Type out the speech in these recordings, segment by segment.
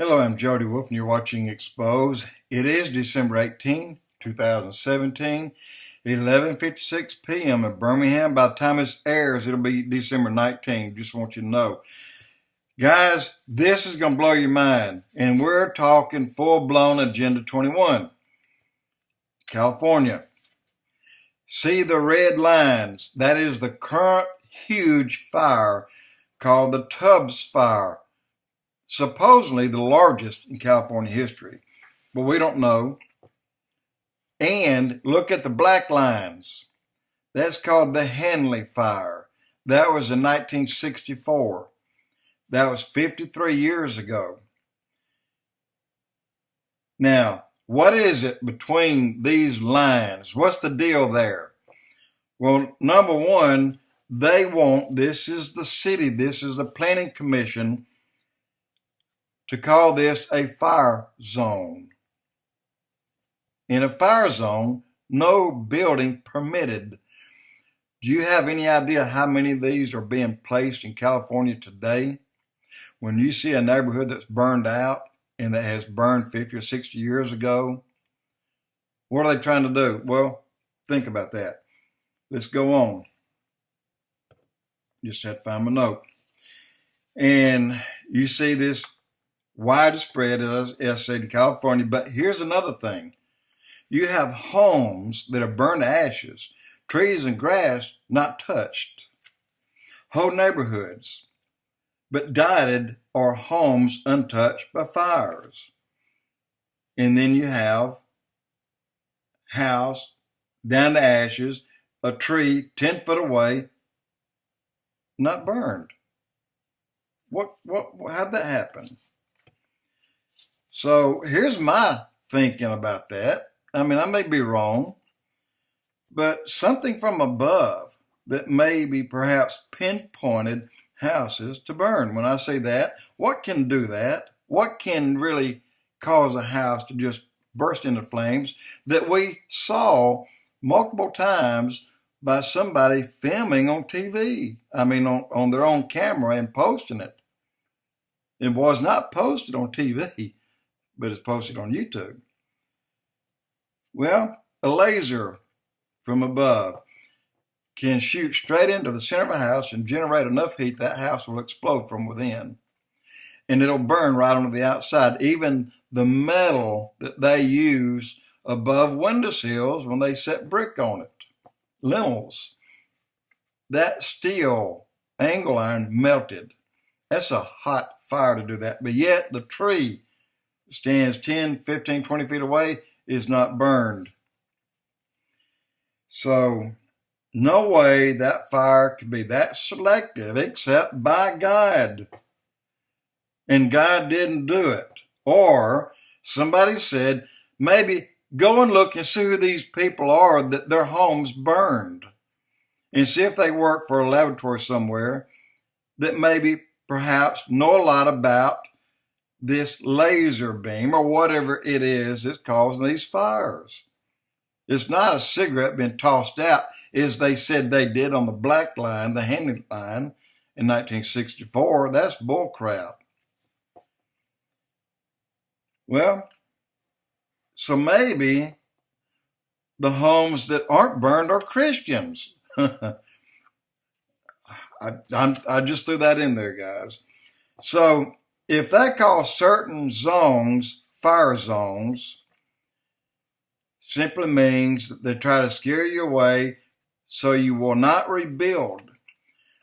Hello, I'm Jody Wolf, and you're watching Expoz. It is December 18, 2017, 11:56 p.m. in Birmingham. By the time this airs, it'll be December 19. Just want you to know. Guys, this is going to blow your mind, and we're talking full-blown Agenda 21. California. See the red lines. That is the current huge fire called the Tubbs Fire. Supposedly the largest in California history, but we don't know. And look at the black lines. That's called the Henley Fire. That was in 1964. That was 53 years ago. Now, what is it between these lines? What's the deal there? Well, number one, this is the city, this is the Planning Commission, to call this a fire zone. In a fire zone, no building permitted. Do you have any idea how many of these are being placed in California today? When you see a neighborhood that's burned out and that has burned 50 or 60 years ago, what are they trying to do? Well, think about that. Let's go on. Just had to find my note. And you see this widespread, as I said, in California. But here's another thing. You have homes that are burned to ashes, trees and grass not touched, whole neighborhoods, but dotted are homes untouched by fires. And then you have house down to ashes, a tree 10 foot away, not burned. How'd that happen? So here's my thinking about that. I mean, I may be wrong, but something from above that maybe perhaps pinpointed houses to burn. When I say that, what can do that? What can really cause a house to just burst into flames that we saw multiple times by somebody filming on TV? I mean, on their own camera and posting it. It was not posted on TV, but it's posted on YouTube. Well, a laser from above can shoot straight into the center of a house and generate enough heat that house will explode from within. And it'll burn right on the outside. Even the metal that they use above windowsills when they set brick on it, lintels, that steel angle iron melted. That's a hot fire to do that. But yet the tree stands 10, 15, 20 feet away is not burned. So no way that fire could be that selective except by God. And God didn't do it. Or somebody said, maybe go and look and see who these people are that their homes burned. And see if they work for a laboratory somewhere that maybe perhaps know a lot about this laser beam or whatever it is that's causing these fires. It's not a cigarette being tossed out, as they said they did on the black line, the Henley line, in 1964. That's bull crap. Well, so maybe the homes that aren't burned are Christians. I just threw that in there, guys. So if they call certain zones fire zones, simply means that they try to scare you away so you will not rebuild.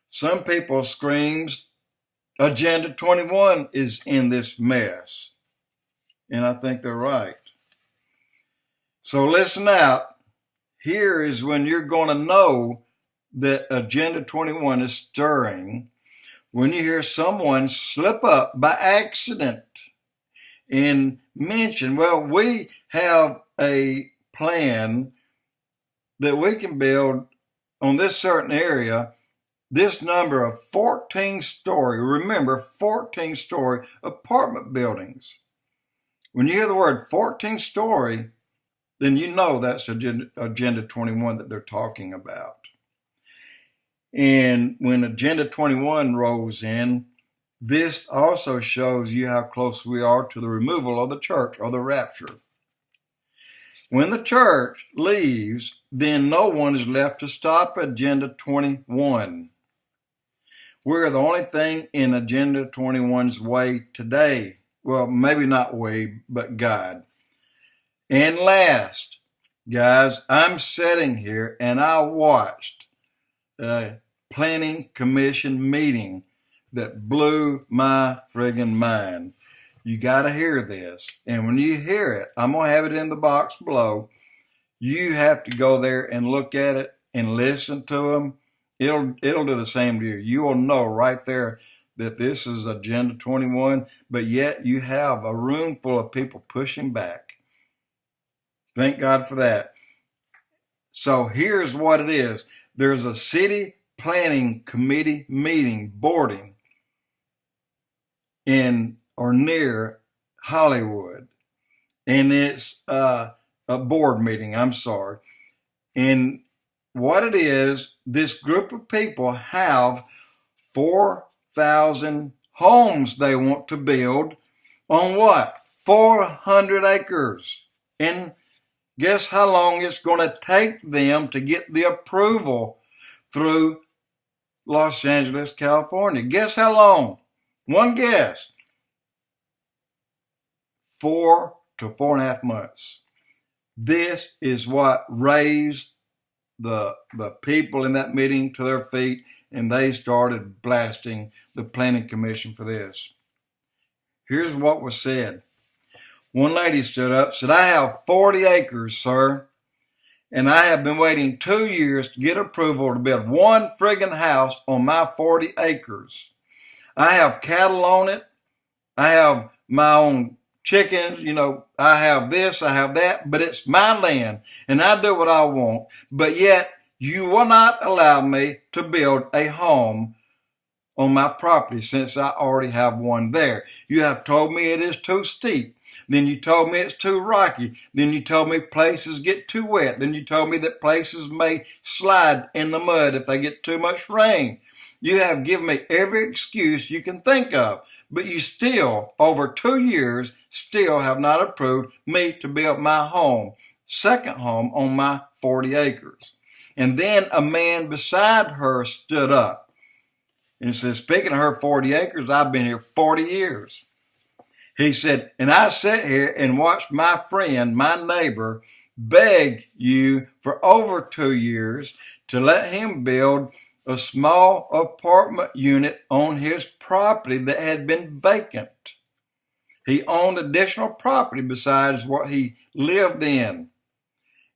Some people screams Agenda 21 is in this mess. And I think they're right. So listen out. Here is when you're going to know that Agenda 21 is stirring. When you hear someone slip up by accident and mention, well, we have a plan that we can build on this certain area, this number of 14-story, remember, 14-story apartment buildings. When you hear the word 14-story, then you know that's Agenda 21 that they're talking about. And when Agenda 21 rolls in, This also shows you how close we are to the removal of the church or the rapture. When the church leaves, then no one is left to stop Agenda 21. We're the only thing in Agenda 21's way today. Well, maybe not way, but God. And last, guys, I'm sitting here and I watched a planning commission meeting that blew my friggin' mind. You got to hear this. And when you hear it, I'm going to have it in the box below. You have to go there and look at it and listen to them. It'll do the same to you. You will know right there that this is Agenda 21, but yet you have a room full of people pushing back. Thank God for that. So here's what it is. There's a city planning committee meeting, boarding, in or near Hollywood. And it's a board meeting, And what it is, this group of people have 4,000 homes they want to build on what? 400 acres. And guess how long it's going to take them to get the approval through Los Angeles, California? Guess how long? One guess. 4 to 4.5 months. This is what raised the people in that meeting to their feet, and they started blasting the planning commission for this. Here's what was said. One lady stood up, said, "I have 40 acres, sir, and I have been waiting 2 years to get approval to build one friggin' house on my 40 acres. I have cattle on it. I have my own chickens, I have this, I have that, but it's my land, and I do what I want. But yet, you will not allow me to build a home on my property since I already have one there. You have told me it is too steep. Then you told me it's too rocky. Then you told me places get too wet. Then you told me that places may slide in the mud if they get too much rain. You have given me every excuse you can think of, but you still, over 2 years, still have not approved me to build my home, second home on my 40 acres. And then a man beside her stood up and said, speaking of her 40 acres, I've been here 40 years. He said, and I sat here and watched my friend, my neighbor, beg you for over 2 years to let him build a small apartment unit on his property that had been vacant. He owned additional property besides what he lived in.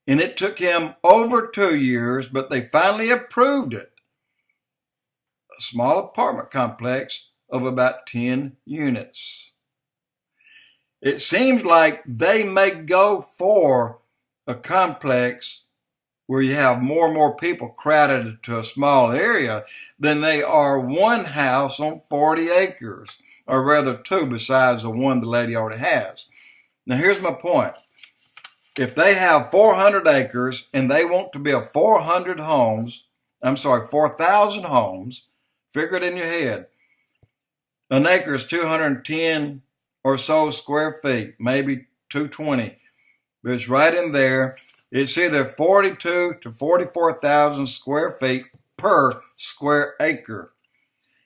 And it took him over 2 years, but they finally approved it. A small apartment complex of about 10 units. It seems like they may go for a complex where you have more and more people crowded to a small area than they are one house on 40 acres, or rather 2 besides the one the lady already has. Now here's my point. If they have 400 acres and they want to build 4,000 homes, figure it in your head. An acre is 210 or so square feet, maybe 220, but it's right in there. It's either 42 to 44,000 square feet per square acre.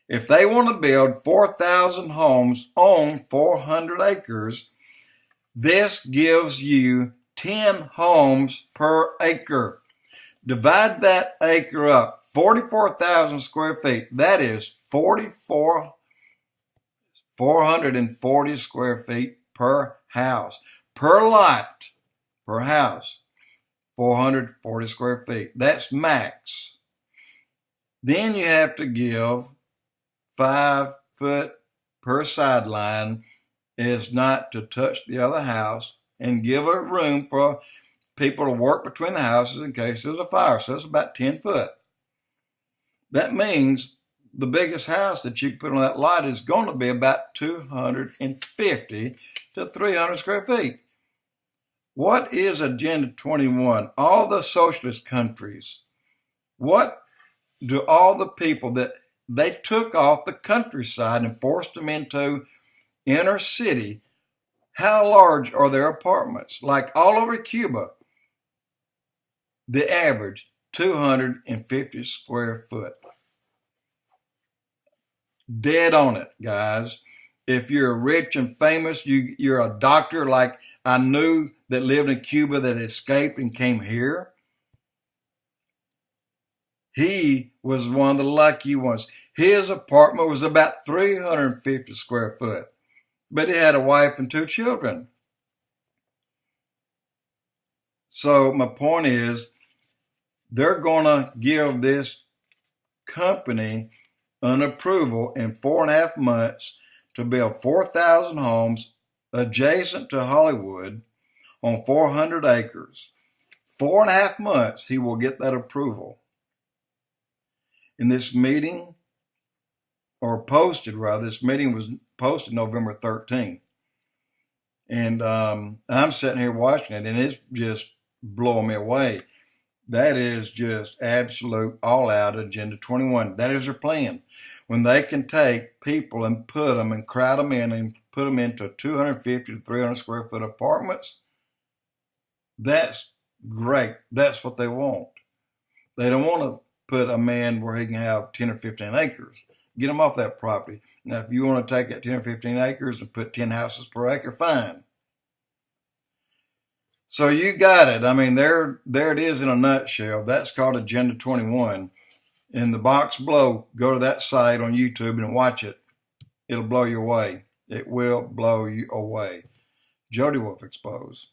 If they want to build 4,000 homes on 400 acres, this gives you 10 homes per acre. Divide that acre up, 44,000 square feet. That is 440 square feet per house. Per lot, per house. 440 square feet. That's max. Then you have to give 5 foot per sideline is not to touch the other house, and give a room for people to work between the houses in case there's a fire. So it's about 10 foot. That means the biggest house that you can put on that lot is going to be about 250 to 300 square feet. What is Agenda 21? All the socialist countries, what do all the people that they took off the countryside and forced them into inner city. How large are their apartments? Like all over Cuba, the average 250 square foot. Dead on it, guys. If you're rich and famous, you're a doctor like I knew that lived in Cuba that escaped and came here. He was one of the lucky ones. His apartment was about 350 square foot, but he had a wife and 2 children. So my point is, they're going to give this company an approval in 4.5 months to build 4,000 homes adjacent to Hollywood on 400 acres. 4.5 months, he will get that approval. In this meeting, or posted rather, this meeting was posted November 13th. And I'm sitting here watching it, and it's just blowing me away. That is just absolute all-out Agenda 21. That is their plan. When they can take people and put them and crowd them in and put them into 250 to 300 square foot apartments, that's great. That's what they want. They don't want to put a man where he can have 10 or 15 acres. Get him off that property. Now, if you want to take that 10 or 15 acres and put 10 houses per acre, fine. So you got it. I mean, there it is in a nutshell. That's called Agenda 21. In the box below, go to that site on YouTube and watch it. It'll blow you away. It will blow you away. Jody Wolf Expoz.